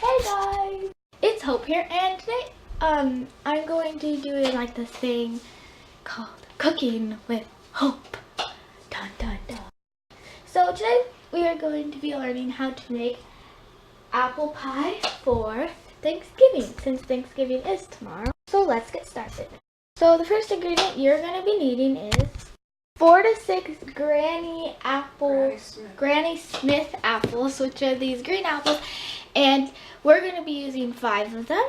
Hey guys, it's Hope here, and today I'm going to do like this thing called Cooking with Hope. Dun dun dun. So today we are going to be learning how to make apple pie for Thanksgiving, since Thanksgiving is tomorrow. So let's get started. So the first ingredient you're going to be needing is 4 to 6 Granny Smith apples, which are these green apples, and we're going to be using 5 of them,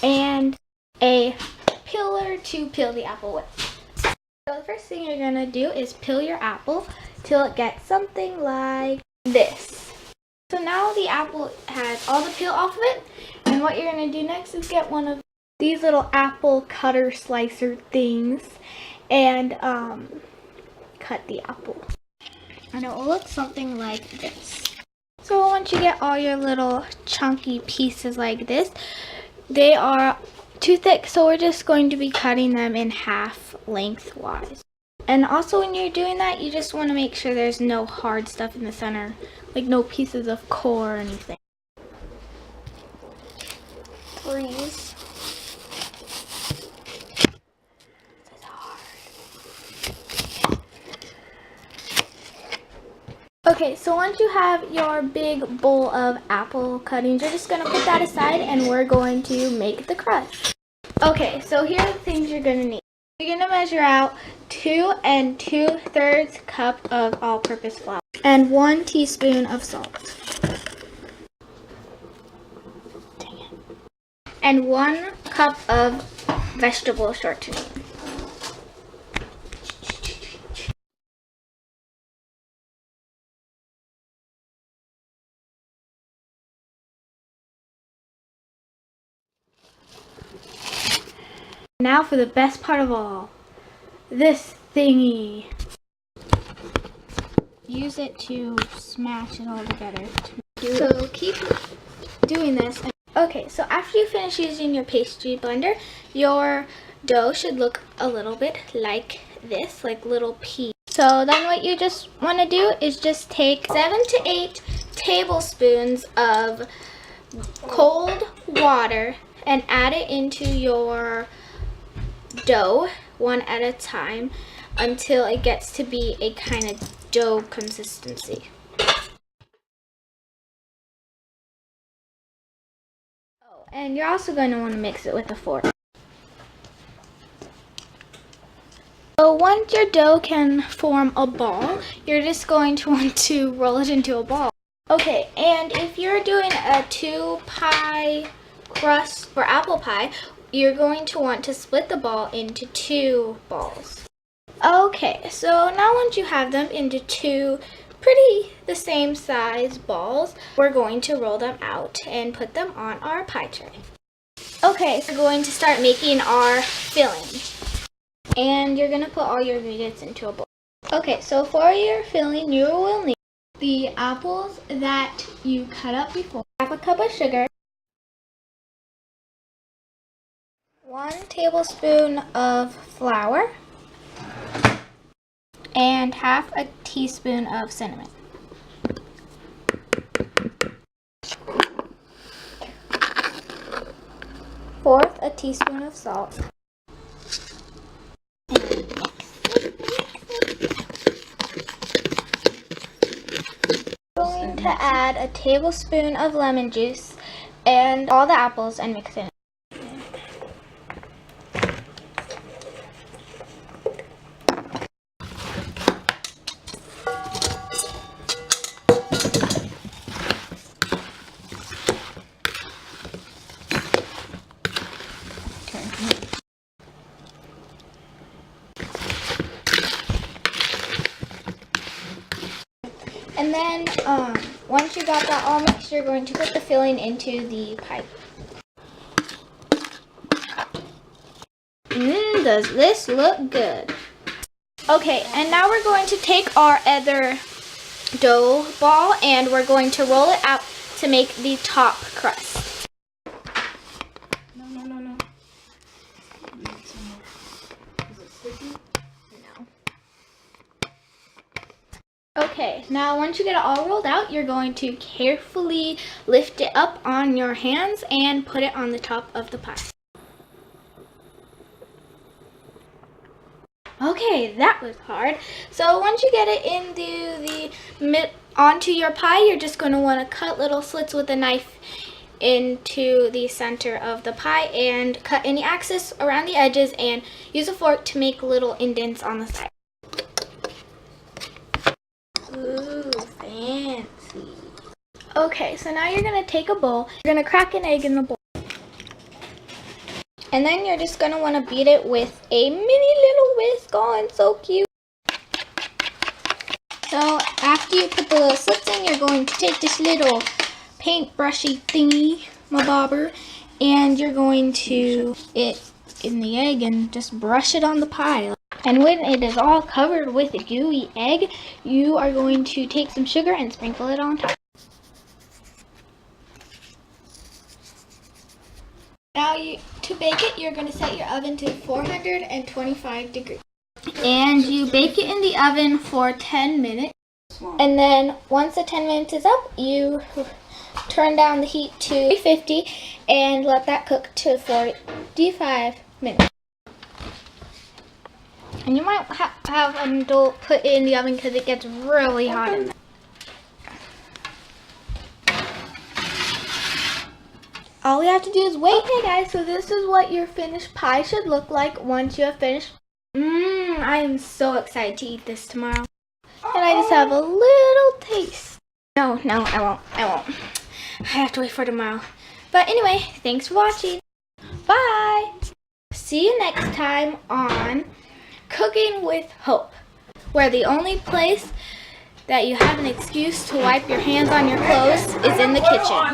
and a peeler to peel the apple with. So the first thing you're going to do is peel your apple till it gets something like this. So now the apple has all the peel off of it, and what you're going to do next is get one of these little apple cutter slicer things and cut the apple. And it will look something like this. So once you get all your little chunky pieces like this, they are too thick, so we're just going to be cutting them in half lengthwise. And also when you're doing that, you just want to make sure there's no hard stuff in the center, like no pieces of core or anything. Freeze. Okay, so once you have your big bowl of apple cuttings, you're just going to put that aside and we're going to make the crust. Okay, so here are the things you're going to need. You're going to measure out 2 2/3 cup of all-purpose flour and 1 teaspoon of salt. Dang it. And 1 cup of vegetable shortening. Now for the best part of all, this thingy. Use it to smash it all together. So keep doing this. Okay, so after you finish using your pastry blender, your dough should look a little bit like this, like little peas. So then what you just want to do is just take 7 to 8 tablespoons of cold water and add it into your dough one at a time until it gets to be a kind of dough consistency. Oh, and you're also going to want to mix it with a fork. So once your dough can form a ball, you're just going to want to roll it into a ball. Okay, and if you're doing a 2-pie crust for apple pie, you're going to want to split the ball into 2 balls. Okay, so now once you have them into 2 pretty the same size balls, we're going to roll them out and put them on our pie tray. Okay, so we're going to start making our filling. And you're going to put all your ingredients into a bowl. Okay, so for your filling, you will need the apples that you cut up before, half a cup of sugar, 1 tablespoon of flour, and half a teaspoon of cinnamon. Fourth, a teaspoon of salt. I'm going to add a tablespoon of lemon juice and all the apples and mix it in. And then once you got that all mixed, you're going to put the filling into the pie. Does this look good? Okay, and now we're going to take our other dough ball and we're going to roll it out to make the top crust. No. Is it sticky? No. Okay, Now, once you get it all rolled out, you're going to carefully lift it up on your hands and put it on the top of the pie. Okay, that was hard. So once you get it onto your pie, you're just going to want to cut little slits with a knife into the center of the pie and cut any excess around the edges and use a fork to make little indents on the side. Ooh, fancy. Okay, so now you're going to take a bowl. You're going to crack an egg in the bowl. And then you're just going to want to beat it with a mini little whisk. Oh, it's so cute. So after you put the little slits in, you're going to take this little paintbrushy thingy, my bobber, and you're going to it in the egg and just brush it on the pie. And when it is all covered with a gooey egg, you are going to take some sugar and sprinkle it on top. Now to bake it, you're going to set your oven to 425 degrees. And you bake it in the oven for 10 minutes. And then once the 10 minutes is up, you turn down the heat to 350 and let that cook to 45 minutes. And you might have an adult put it in the oven because it gets really hot in there. All we have to do is wait. Okay guys, so this is what your finished pie should look like once you have finished. I am so excited to eat this tomorrow. And I just have a little taste. No, I won't. I have to wait for tomorrow. But anyway, thanks for watching. Bye. See you next time on Cooking with Hope, where the only place that you have an excuse to wipe your hands on your clothes is in the kitchen.